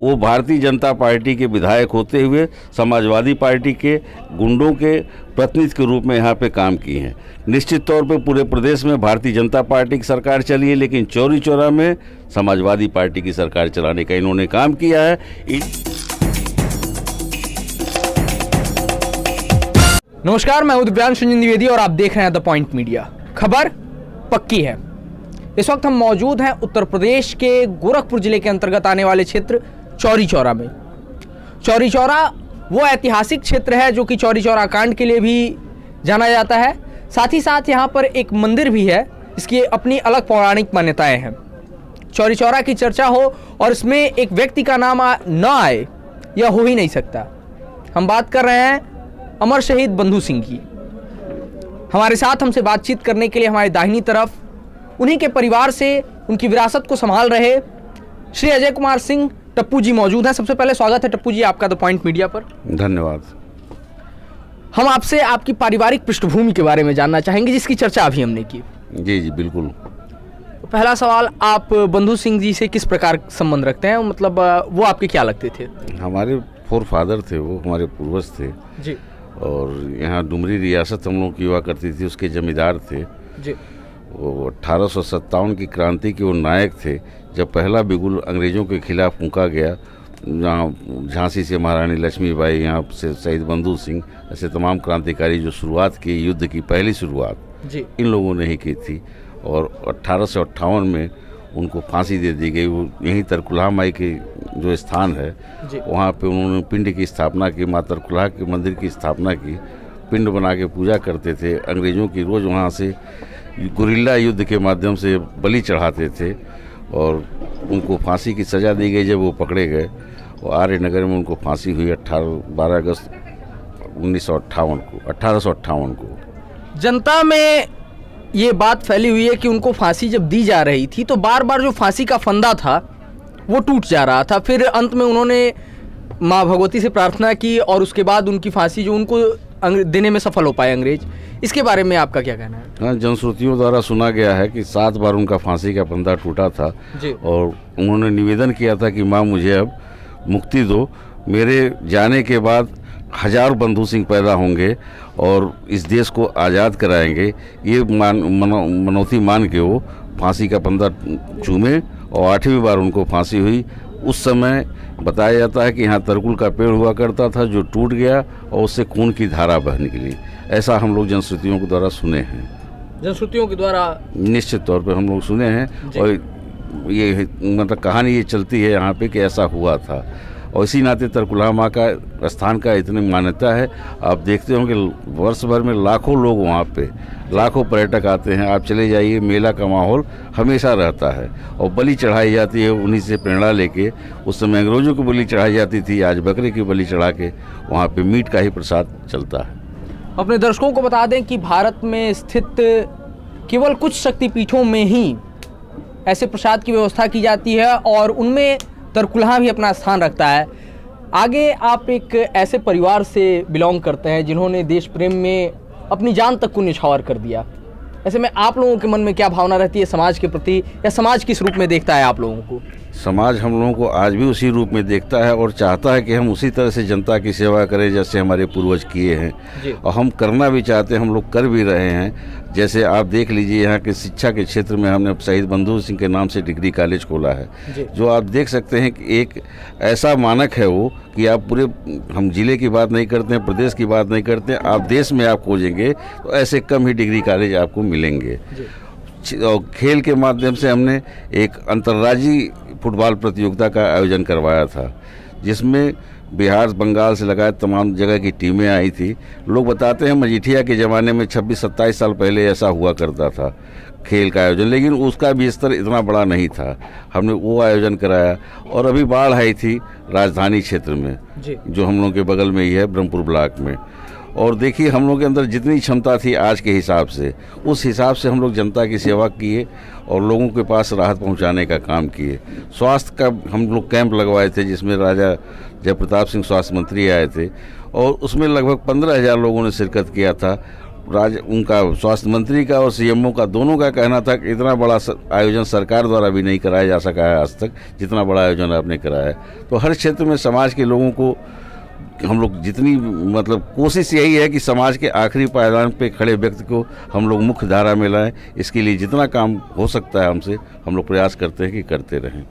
वो भारतीय जनता पार्टी के विधायक होते हुए समाजवादी पार्टी के गुंडों के प्रतिनिधि के रूप में यहाँ पे काम किए हैं। निश्चित तौर पे पूरे प्रदेश में भारतीय जनता पार्टी की सरकार चली है, लेकिन चौरी चौरा में समाजवादी पार्टी की सरकार चलाने का इन्होंने काम किया है। नमस्कार, मैं दिव्यांश द्विवेदी और आप देख रहे हैं द पॉइंट मीडिया। खबर पक्की है। इस वक्त हम मौजूद हैं उत्तर प्रदेश के गोरखपुर जिले के अंतर्गत आने वाले क्षेत्र चौरी चौरा में। चौरी चौरा वो ऐतिहासिक क्षेत्र है जो कि चौरी चौरा कांड के लिए भी जाना जाता है। साथ ही साथ यहाँ पर एक मंदिर भी है जिसकी अपनी अलग पौराणिक मान्यताएं हैं। चौरी चौरा की चर्चा हो और इसमें एक व्यक्ति का नाम न आए, यह हो ही नहीं सकता। हम बात कर रहे हैं अमर शहीद बंधु सिंह की। हमारे साथ हमसे बातचीत करने के लिए हमारी दाहिनी तरफ उन्हीं के परिवार से उनकी विरासत को संभाल रहे श्री अजय कुमार सिंह टप्पू जी मौजूद हैं। सबसे पहले स्वागत है टप्पू जी आपका द पॉइंट मीडिया पर। धन्यवाद। हम आपसे आपकी पारिवारिक पृष्ठभूमि के बारे में जानना चाहेंगे जिसकी चर्चा अभी हमने की। जी जी बिल्कुल। पहला सवाल, आप बंधु सिंह जी से किस प्रकार संबंध रखते हैं? मतलब वो आपके क्या लगते थे? हमारे फोर फादर थे, वो हमारे पूर्वज थे जी। और यहाँ डुमरी रियासत हम लोग की हुआ करती थी, उसके जमींदार थे जी। वो 1857 की क्रांति के वो नायक थे जब पहला बिगुल अंग्रेज़ों के खिलाफ फूंका गया। जहाँ झांसी से महारानी लक्ष्मीबाई, यहाँ से शहीद बंधु सिंह, ऐसे तमाम क्रांतिकारी जो शुरुआत की युद्ध की पहली शुरुआत जी इन लोगों ने ही की थी। और 1858 में उनको फांसी दे दी गई। वो यहीं तरकुलहा माई के जो स्थान है वहाँ पे उन्होंने पिंड की स्थापना की, माँ तरकुलहा के मंदिर की स्थापना की, पिंड बना के पूजा करते थे। अंग्रेज़ों की रोज़ वहाँ से गुरिल्ला युद्ध के माध्यम से बलि चढ़ाते थे और उनको फांसी की सज़ा दी गई जब वो पकड़े गए। और आर्यनगर में उनको फांसी हुई 12 अगस्त 1858 को। जनता में ये बात फैली हुई है कि उनको फांसी जब दी जा रही थी तो बार बार जो फांसी का फंदा था वो टूट जा रहा था। फिर अंत में उन्होंने माँ भगवती से प्रार्थना की और उसके बाद उनकी फांसी जो उनको देने में सफल हो पाए अंग्रेज। इसके बारे में आपका क्या कहना है? हाँ, जनश्रुतियों द्वारा सुना गया है कि 7 बार उनका फांसी का फंदा टूटा था जी। और उन्होंने निवेदन किया था कि माँ मुझे अब मुक्ति दो, मेरे जाने के बाद 1000 बंधु सिंह पैदा होंगे और इस देश को आज़ाद कराएंगे। ये मनौती मान के वो फांसी का फंदा चूमे और 8वीं बार उनको फांसी हुई। उस समय बताया जाता है कि यहाँ तरकुल का पेड़ हुआ करता था जो टूट गया और उससे खून की धारा बह निकली। ऐसा हम लोग जनश्रुतियों के द्वारा सुने हैं। जनश्रुतियों के द्वारा निश्चित तौर पे हम लोग सुने हैं और ये मतलब कहानी ये चलती है यहाँ पे कि ऐसा हुआ था। और इसी नाते तरकुलहा माँ का स्थान का इतनी मान्यता है। आप देखते होंगे वर्ष भर में लाखों लोग वहाँ पे, लाखों पर्यटक आते हैं। आप चले जाइए, मेला का माहौल हमेशा रहता है और बलि चढ़ाई जाती है उन्हीं से प्रेरणा लेके। उस समय अंग्रेज़ों की बलि चढ़ाई जाती थी, आज बकरे की बलि चढ़ा के वहाँ पे मीट का ही प्रसाद चलता है। अपने दर्शकों को बता दें कि भारत में स्थित केवल कुछ शक्तिपीठों में ही ऐसे प्रसाद की व्यवस्था की जाती है और उनमें तरकुलहा भी अपना स्थान रखता है। आगे आप एक ऐसे परिवार से बिलोंग करते हैं जिन्होंने देश प्रेम में अपनी जान तक को न्यौछावर कर दिया। ऐसे में आप लोगों के मन में क्या भावना रहती है समाज के प्रति, या समाज किस रूप में देखता है आप लोगों को? समाज हम लोगों को आज भी उसी रूप में देखता है और चाहता है कि हम उसी तरह से जनता की सेवा करें जैसे हमारे पूर्वज किए हैं। और हम करना भी चाहते हैं, हम लोग कर भी रहे हैं। जैसे आप देख लीजिए यहाँ के शिक्षा के क्षेत्र में हमने शहीद बंधु सिंह के नाम से डिग्री कॉलेज खोला है, जो आप देख सकते हैं कि एक ऐसा मानक है वो कि आप पूरे, हम जिले की बात नहीं करते हैं, प्रदेश की बात नहीं करते हैं, आप देश में आप खोजेंगे तो ऐसे कम ही डिग्री कॉलेज आपको मिलेंगे। और खेल के माध्यम से हमने एक अंतर्राज्यीय फुटबॉल प्रतियोगिता का आयोजन करवाया था जिसमें बिहार, बंगाल से लगाए तमाम जगह की टीमें आई थी। लोग बताते हैं मजीठिया के ज़माने में 26-27 साल पहले ऐसा हुआ करता था खेल का आयोजन, लेकिन उसका भी स्तर इतना बड़ा नहीं था। हमने वो आयोजन कराया। और अभी बाढ़ आई थी राजधानी क्षेत्र में जो हम लोग के बगल में ही है, ब्रह्मपुर ब्लॉक में। और देखिए हम लोग के अंदर जितनी क्षमता थी आज के हिसाब से, उस हिसाब से हम लोग जनता की सेवा किए और लोगों के पास राहत पहुंचाने का काम किए। स्वास्थ्य का हम लोग कैंप लगवाए थे जिसमें राजा जयप्रताप सिंह स्वास्थ्य मंत्री आए थे और उसमें लगभग 15,000 लोगों ने शिरकत किया था। उनका स्वास्थ्य मंत्री का और सीएमओ का दोनों का कहना था कि इतना बड़ा आयोजन सरकार द्वारा भी नहीं कराया जा सका है आज तक जितना बड़ा आयोजन आपने कराया है। तो हर क्षेत्र में समाज के लोगों को हम लोग जितनी मतलब कोशिश यही है कि समाज के आखिरी पायदान पे खड़े व्यक्ति को हम लोग मुख्य धारा में लाएं। इसके लिए जितना काम हो सकता है हमसे हम लोग प्रयास करते हैं कि करते रहें।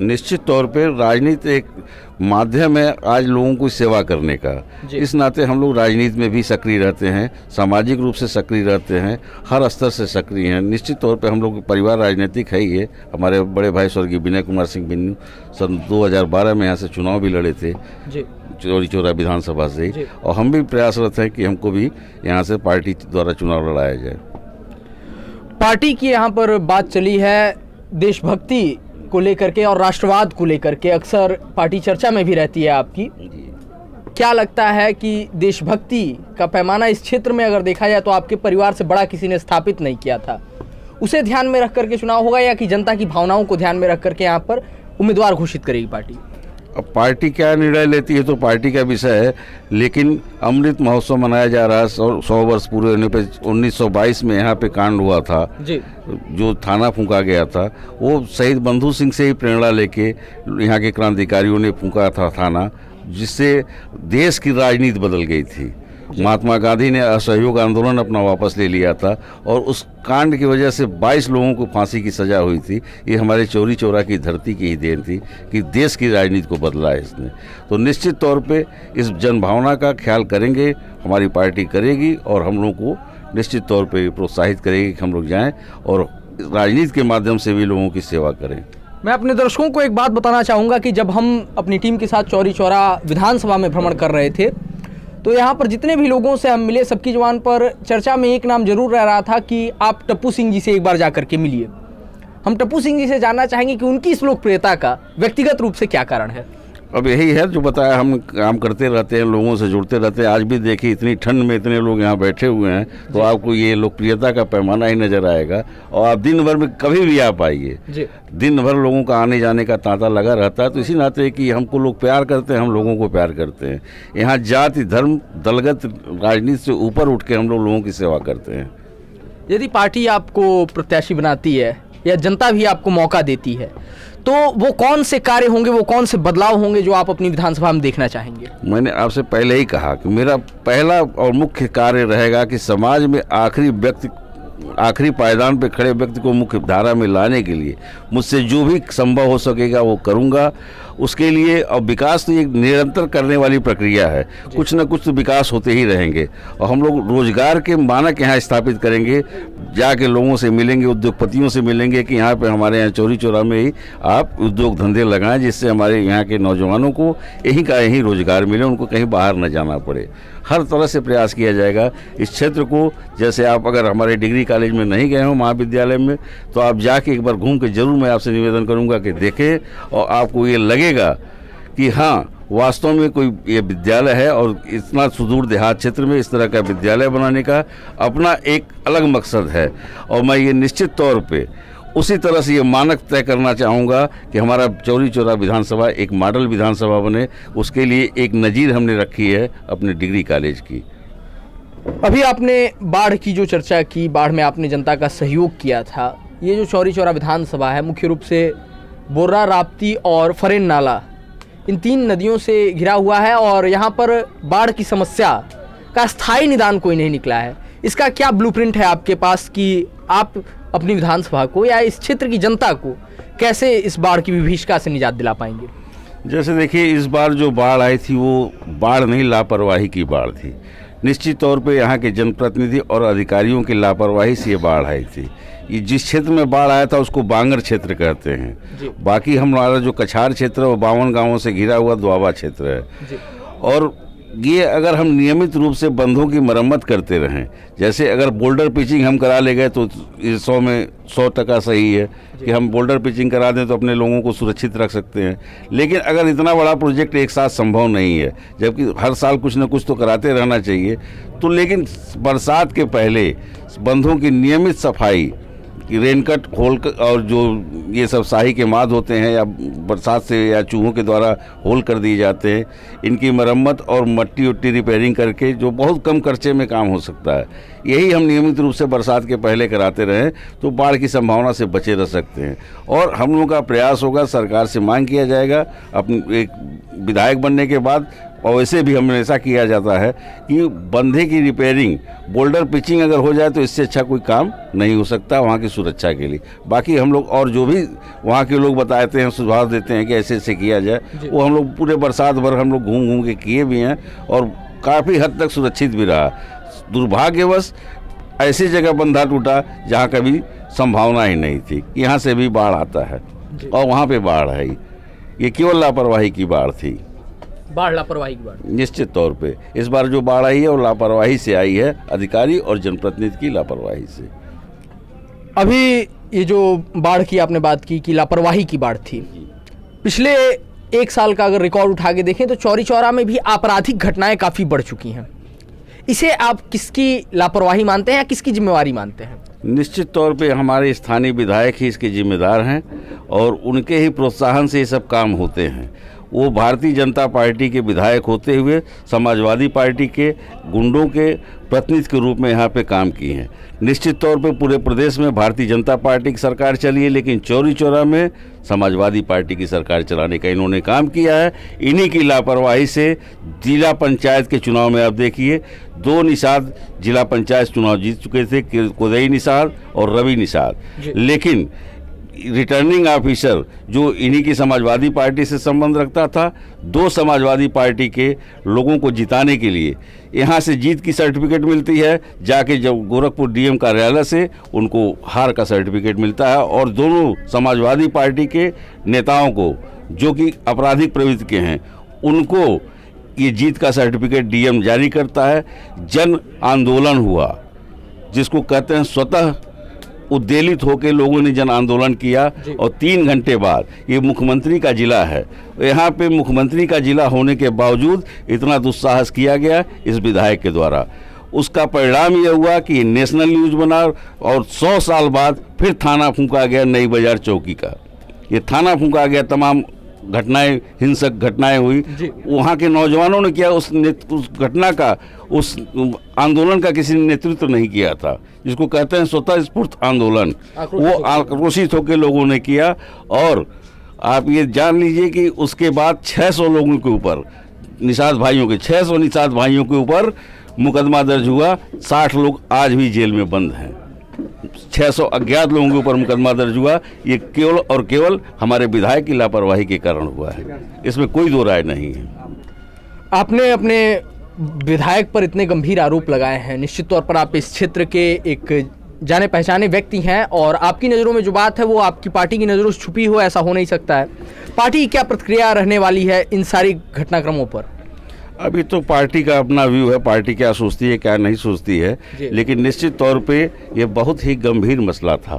निश्चित तौर पे राजनीति एक माध्यम है आज लोगों की सेवा करने का। इस नाते हम लोग राजनीति में भी सक्रिय रहते हैं, सामाजिक रूप से सक्रिय रहते हैं, हर स्तर से सक्रिय हैं। निश्चित तौर पे हम लोग परिवार राजनीतिक है ही है। हमारे बड़े भाई स्वर्गीय विनय कुमार सिंह बिन्नू सन 2012 में यहाँ से चुनाव भी लड़े थे चौरी चौरा विधानसभा से, और हम भी प्रयासरत हैं कि हमको भी यहाँ से पार्टी द्वारा चुनाव लड़ाया जाए। पार्टी की यहाँ पर बात चली है देशभक्ति को लेकर के और राष्ट्रवाद को लेकर के, अक्सर पार्टी चर्चा में भी रहती है आपकी। क्या लगता है कि देशभक्ति का पैमाना इस क्षेत्र में अगर देखा जाए तो आपके परिवार से बड़ा किसी ने स्थापित नहीं किया था, उसे ध्यान में रख करके चुनाव होगा या कि जनता की भावनाओं को ध्यान में रख करके यहाँ पर उम्मीदवार घोषित करेगी पार्टी? अब पार्टी क्या निर्णय लेती है तो पार्टी का विषय है, लेकिन अमृत महोत्सव मनाया जा रहा है 100 वर्ष पूरे होने पे। 1922 में यहाँ पे कांड हुआ था जी, जो थाना फूंका गया था, वो शहीद बंधु सिंह से ही प्रेरणा लेके यहाँ के क्रांतिकारियों ने फूंका था थाना, जिससे देश की राजनीति बदल गई थी। महात्मा गांधी ने असहयोग आंदोलन अपना वापस ले लिया था और उस कांड की वजह से 22 लोगों को फांसी की सज़ा हुई थी। ये हमारे चौरी चौरा की धरती की ही देन थी कि देश की राजनीति को बदला है इसने। तो निश्चित तौर पे इस जनभावना का ख्याल करेंगे, हमारी पार्टी करेगी और हम लोगों को निश्चित तौर पे प्रोत्साहित करेगी कि हम लोग जाएँ और राजनीति के माध्यम से भी लोगों की सेवा करें। मैं अपने दर्शकों को एक बात बताना चाहूँगा कि जब हम अपनी टीम के साथ चौरी चौरा विधानसभा में भ्रमण कर रहे थे तो यहाँ पर जितने भी लोगों से हम मिले सबकी जुबान पर चर्चा में एक नाम जरूर रह रहा था कि आप टप्पू सिंह जी से एक बार जा करके मिलिए। हम टप्पू सिंह जी से जानना चाहेंगे कि उनकी इस लोकप्रियता का व्यक्तिगत रूप से क्या कारण है। अब यही है जो बताया, हम काम करते रहते हैं, लोगों से जुड़ते रहते हैं। आज भी देखिए इतनी ठंड में इतने लोग यहाँ बैठे हुए हैं तो आपको ये लोकप्रियता का पैमाना ही नज़र आएगा। और आप दिन भर में कभी भी आप आइए, दिन भर लोगों का आने जाने का तांता लगा रहता है। तो इसी नाते कि हमको लोग प्यार करते हैं, हम लोगों को प्यार करते हैं। यहाँ जाति धर्म दलगत राजनीति से ऊपर उठ के हम लोगों की सेवा करते हैं। यदि पार्टी आपको प्रत्याशी बनाती है या जनता भी आपको मौका देती है तो वो कौन से कार्य होंगे, वो कौन से बदलाव होंगे जो आप अपनी विधानसभा में देखना चाहेंगे? मैंने आपसे पहले ही कहा कि मेरा पहला और मुख्य कार्य रहेगा कि समाज में आखिरी पायदान पे खड़े व्यक्ति को मुख्य धारा में लाने के लिए मुझसे जो भी संभव हो सकेगा वो करूंगा। उसके लिए और विकास तो एक निरंतर करने वाली प्रक्रिया है, कुछ न कुछ तो विकास होते ही रहेंगे। और हम लोग रोजगार के मानक यहाँ स्थापित करेंगे, जाके लोगों से मिलेंगे, उद्योगपतियों से मिलेंगे कि यहाँ पे हमारे यहाँ चौरी चौरा में ही आप उद्योग धंधे लगाएं, जिससे हमारे यहाँ के नौजवानों को यहीं का यहीं रोजगार मिले, उनको कहीं बाहर न जाना पड़े। हर तरह से प्रयास किया जाएगा इस क्षेत्र को। जैसे आप अगर हमारे डिग्री कॉलेज में नहीं गए हो, महाविद्यालय में, तो आप जाके एक बार घूम के जरूर मैं आपसे निवेदन करूंगा कि देखें और आपको ये लगेगा कि हाँ वास्तव में कोई ये विद्यालय है और इतना सुदूर देहात क्षेत्र में इस तरह का विद्यालय बनाने का अपना एक अलग मकसद है। और मैं ये निश्चित तौर पे उसी तरह से ये मानक तय करना चाहूँगा कि हमारा चौरी चौरा विधानसभा एक मॉडल विधानसभा बने। उसके लिए एक नज़ीर हमने रखी है अपने डिग्री कॉलेज की। अभी आपने बाढ़ की जो चर्चा की, बाढ़ में आपने जनता का सहयोग किया था। ये जो चौरी चौरा विधानसभा है मुख्य रूप से बोर्रा, राप्ती और फरेन नाला, इन 3 नदियों से घिरा हुआ है और यहाँ पर बाढ़ की समस्या का स्थायी निदान कोई नहीं निकला है। इसका क्या ब्लूप्रिंट है आपके पास कि आप अपनी विधानसभा को या इस क्षेत्र की जनता को कैसे इस बाढ़ की विभीषिका से निजात दिला पाएंगे? जैसे देखिए, इस बार जो बाढ़ आई थी वो बाढ़ नहीं, लापरवाही की बाढ़ थी। निश्चित तौर पे यहाँ के जनप्रतिनिधि और अधिकारियों की लापरवाही से ये बाढ़ आई थी। ये जिस क्षेत्र में बाढ़ आया था उसको बांगर क्षेत्र कहते हैं। बाकी हमारा जो कछार क्षेत्र है वो 52 गाँवों से घिरा हुआ दोआबा क्षेत्र है। और ये अगर हम नियमित रूप से बंधों की मरम्मत करते रहें, जैसे अगर बोल्डर पिचिंग हम करा ले गए तो 100 में 100% सही है कि हम बोल्डर पिचिंग करा दें तो अपने लोगों को सुरक्षित रख सकते हैं। लेकिन अगर इतना बड़ा प्रोजेक्ट एक साथ संभव नहीं है, जबकि हर साल कुछ न कुछ तो कराते रहना चाहिए, तो लेकिन बरसात के पहले बंधों की नियमित सफाई कि रेनकट होल और जो ये सब शाही के माद होते हैं या बरसात से या चूहों के द्वारा होल कर दिए जाते हैं, इनकी मरम्मत और मट्टी उट्टी रिपेयरिंग करके जो बहुत कम खर्चे में काम हो सकता है, यही हम नियमित रूप से बरसात के पहले कराते रहें तो बाढ़ की संभावना से बचे रह सकते हैं। और हम लोगों का प्रयास होगा, सरकार से मांग किया जाएगा अपने एक विधायक बनने के बाद, और वैसे भी हमें ऐसा किया जाता है कि बंधे की रिपेयरिंग, बोल्डर पिचिंग अगर हो जाए तो इससे अच्छा कोई काम नहीं हो सकता वहाँ की सुरक्षा के लिए। बाकी हम लोग और जो भी वहाँ के लोग बताते हैं, सुझाव देते हैं कि ऐसे ऐसे किया जाए, वो हम लोग पूरे बरसात भर हम लोग घूम घूम के किए भी हैं और काफ़ी हद तक सुरक्षित भी रहा। दुर्भाग्यवश ऐसी जगह बंधा टूटा जहाँ कभी संभावना ही नहीं थी, यहाँ से भी बाढ़ आता है और वहाँ पे बाढ़ है। ये केवल लापरवाही की बाढ़ थी, बाढ़ लापरवाही की बाढ़। निश्चित तौर पे इस बार जो बाढ़ आई है वो लापरवाही से आई है, अधिकारी और जनप्रतिनिधि की लापरवाही से। अभी ये जो बाढ़ की आपने बात की कि लापरवाही की बाढ़ थी, पिछले 1 साल का अगर रिकॉर्ड उठा के देखें तो चौरी चौरा में भी आपराधिक घटनाएं काफ़ी बढ़ चुकी हैं। इसे आप किसकी लापरवाही मानते हैं या किसकी जिम्मेवारी मानते हैं? निश्चित तौर पे हमारे स्थानीय विधायक ही इसके जिम्मेदार हैं और उनके ही प्रोत्साहन से ये सब काम होते हैं। वो भारतीय जनता पार्टी के विधायक होते हुए समाजवादी पार्टी के गुंडों के प्रतिनिधि के रूप में यहाँ पे काम किए हैं। निश्चित तौर पे पूरे प्रदेश में भारतीय जनता पार्टी की सरकार चली है, लेकिन चौरी चौरा में समाजवादी पार्टी की सरकार चलाने का इन्होंने काम किया है। इन्हीं की लापरवाही से जिला पंचायत के चुनाव में आप देखिए 2 निषाद जिला पंचायत चुनाव जीत चुके थे, कोदई निषाद और रवि निषाद, लेकिन रिटर्निंग ऑफिसर जो इन्हीं की समाजवादी पार्टी से संबंध रखता था, 2 समाजवादी पार्टी के लोगों को जिताने के लिए यहाँ से जीत की सर्टिफिकेट मिलती है, जाके जब गोरखपुर डीएम कार्यालय से उनको हार का सर्टिफिकेट मिलता है। और दोनों समाजवादी पार्टी के नेताओं को जो कि आपराधिक प्रवृत्ति के हैं, उनको ये जीत का सर्टिफिकेट डीएम जारी करता है। जन आंदोलन हुआ, जिसको कहते हैं स्वतः उद्वेलित होकर लोगों ने जन आंदोलन किया और 3 घंटे बाद ये मुख्यमंत्री का जिला है, यहाँ पे मुख्यमंत्री का जिला होने के बावजूद इतना दुस्साहस किया गया इस विधायक के द्वारा। उसका परिणाम यह हुआ कि नेशनल न्यूज़ बना और 100 साल बाद फिर थाना फूंका गया नई बाजार चौकी का। ये थाना फूंका गया, तमाम घटनाएं, हिंसक घटनाएं हुई। वहाँ के नौजवानों ने किया, उस घटना का, उस आंदोलन का किसी ने नेतृत्व नहीं किया था, जिसको कहते हैं स्वतः स्फूर्त आंदोलन। वो आक्रोशित होकर लोगों ने किया और आप ये जान लीजिए कि उसके बाद 600 लोगों के ऊपर, निषाद भाइयों के 600 निषाद भाइयों के ऊपर मुकदमा दर्ज हुआ। 60 लोग आज भी जेल में बंद हैं। 600 अज्ञात लोगों के ऊपर मुकदमा दर्ज हुआ। ये केवल और केवल हमारे विधायक की लापरवाही के कारण हुआ है, इसमें कोई दो राय नहीं है। आपने अपने विधायक पर इतने गंभीर आरोप लगाए हैं, निश्चित तौर पर आप इस क्षेत्र के एक जाने पहचाने व्यक्ति हैं और आपकी नज़रों में जो बात है वो आपकी पार्टी की नज़रों से छुपी हो, ऐसा हो नहीं सकता है। पार्टी की क्या प्रतिक्रिया रहने वाली है इन सारी घटनाक्रमों पर? अभी तो पार्टी का अपना व्यू है, पार्टी क्या सोचती है क्या नहीं सोचती है, लेकिन निश्चित तौर पे ये बहुत ही गंभीर मसला था।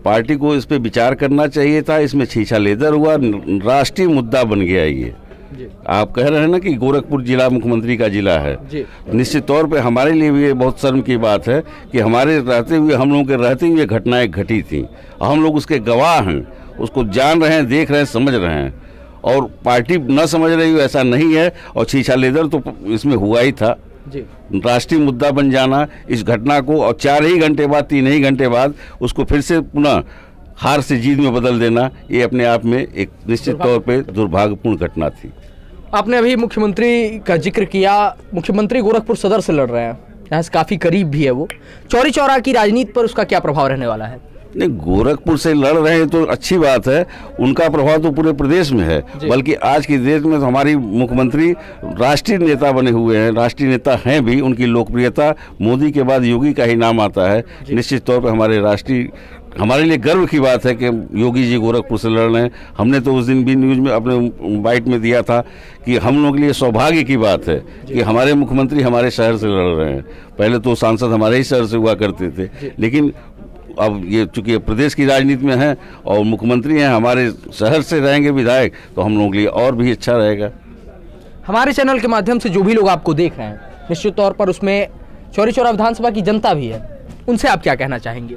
पार्टी को इस पे विचार करना चाहिए था। इसमें छीछा लेदर हुआ, राष्ट्रीय मुद्दा बन गया ये। आप कह रहे हैं ना कि गोरखपुर जिला मुख्यमंत्री का जिला है, निश्चित तौर पे हमारे लिए भी ये बहुत शर्म की बात है कि हमारे रहते हुए, हम लोगों के रहते हुए घटनाएं घटी थी, हम लोग उसके गवाह हैं, उसको जान रहे हैं, देख रहे हैं, समझ रहे हैं। और पार्टी न समझ रही हो ऐसा नहीं है, और छीछा लेदर तो इसमें हुआ ही था। राष्ट्रीय मुद्दा बन जाना इस घटना को, और 4 ही घंटे बाद, 3 ही घंटे बाद उसको फिर से पुनः हार से जीत में बदल देना, ये अपने आप में एक निश्चित तौर पे दुर्भाग्यपूर्ण घटना थी। आपने अभी मुख्यमंत्री का जिक्र किया, मुख्यमंत्री गोरखपुर सदर से लड़ रहे हैं, यहाँ से काफ़ी करीब भी है वो। चौरी चौरा की राजनीति पर उसका क्या प्रभाव रहने वाला है? नहीं, गोरखपुर से लड़ रहे हैं तो अच्छी बात है, उनका प्रभाव तो पूरे प्रदेश में है, बल्कि आज की डेट में तो हमारी मुख्यमंत्री राष्ट्रीय नेता बने हुए हैं, राष्ट्रीय नेता हैं भी। उनकी लोकप्रियता मोदी के बाद योगी का ही नाम आता है। निश्चित तौर पर हमारे लिए गर्व की बात है कि योगी जी गोरखपुर से लड़ रहे हैं। हमने तो उस दिन भी न्यूज़ में अपने बाइट में दिया था कि हम लोग के लिए सौभाग्य की बात है कि हमारे मुख्यमंत्री हमारे शहर से लड़ रहे हैं। पहले तो सांसद हमारे ही शहर से हुआ करते थे, लेकिन अब ये चूंकि प्रदेश की राजनीति में है और मुख्यमंत्री हैं, हमारे शहर से रहेंगे विधायक, तो हम लोगों के लिए और भी अच्छा रहेगा। हमारे चैनल के माध्यम से जो भी लोग आपको देख रहे हैं, निश्चित तौर पर उसमें चौरी चौरा विधानसभा की जनता भी है, उनसे आप क्या कहना चाहेंगे?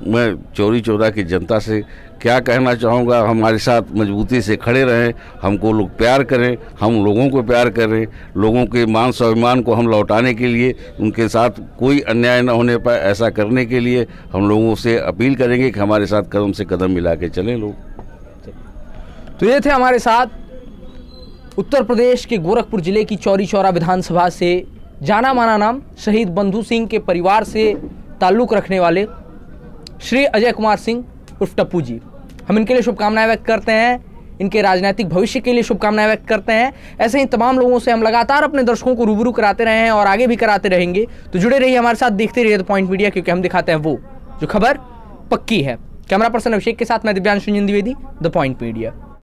मैं चौरी चौरा की जनता से क्या कहना चाहूँगा, हमारे साथ मजबूती से खड़े रहें, हमको लोग प्यार करें, हम लोगों को प्यार करें, लोगों के मान स्वाभिमान को हम लौटाने के लिए, उनके साथ कोई अन्याय न होने पाए ऐसा करने के लिए हम लोगों से अपील करेंगे कि हमारे साथ कदम से कदम मिला के चलें लोग। तो ये थे हमारे साथ उत्तर प्रदेश के गोरखपुर जिले की चौरी चौरा विधानसभा से जाना माना नाम शहीद बंधु सिंह के परिवार से ताल्लुक़ रखने वाले श्री अजय कुमार सिंह उर्फ टप्पू जी। हम इनके लिए शुभकामनाएं व्यक्त करते हैं, इनके राजनीतिक भविष्य के लिए शुभकामनाएं व्यक्त करते हैं। ऐसे ही तमाम लोगों से हम लगातार अपने दर्शकों को रूबरू कराते रहे हैं और आगे भी कराते रहेंगे। तो जुड़े रहिए हमारे साथ, देखते रहिए द पॉइंट मीडिया, क्योंकि हम दिखाते हैं वो जो खबर पक्की है। कैमरा पर्सन अभिषेक के साथ मैं Divyanshu Dwivedi, the point media.